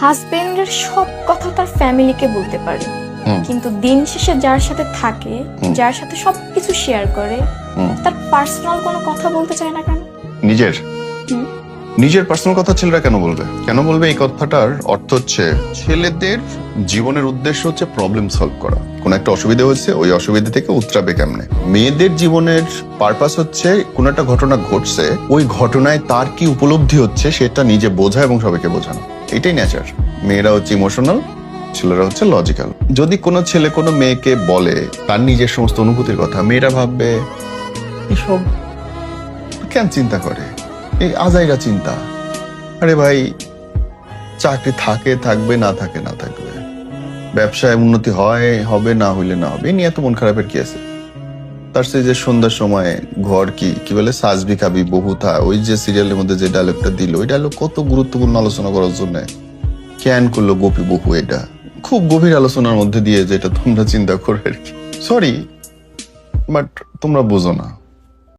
হাজবেন্ডের সব কথা তার ফ্যামিলিকে বলতে পারে, কিন্তু দিন শেষে যার সাথে থাকে, যার সাথে সবকিছু শেয়ার করে, তার পার্সোনাল কোনো কথা বলতে চায় না কেন? নিজের পার্সোনাল কথা ছেলেরা কেন বলবে? কেন বলবে এই কথাটার অর্থ হচ্ছে ছেলেদের জীবনের উদ্দেশ্য হচ্ছে প্রবলেম সলভ করা। কোন একটা অসুবিধা হয়েছে, ওই অসুবিধা থেকে উতরাবে কেমনে। মেয়েদের জীবনের পারপাস হচ্ছে কোন একটা ঘটনা ঘটছে, ওই ঘটনায় তার কি উপলব্ধি হচ্ছে সেটা নিজে বোঝা এবং সবাইকে বোঝানো। এটাই নেচার। মেয়েরা হচ্ছে ইমোশনাল, ছেলেরা হচ্ছে লজিক্যাল। যদি কোনো ছেলে কোনো মেয়েকে বলে তার নিজের সমস্ত অনুভূতির কথা, মেয়েরা ভাববে এসব কেন চিন্তা করে, এই আজাইরা চিন্তা। আরে ভাই, চাকরি থাকে থাকবে, না থাকে না থাকবে, ব্যবসায় উন্নতি হয় হবে, না হইলে না হবে, নিয়ে এত মন খারাপের কি আছে? তার সেই যে সন্ধ্যার সময় ঘর কি বলে সাজবি খাবি বহু থা, ওই যে সিরিয়ালের মধ্যে যে ডায়লগটা দিল, ওই ডায়লগ কত গুরুত্বপূর্ণ আলোচনা করার জন্য ক্যান করলো গোপী বহু। এটা খুব গভীর আলোচনার মধ্যে দিয়ে যেটা তোমরা চিন্তা করো আর কি। সরি, বাট তোমরা বোঝো না।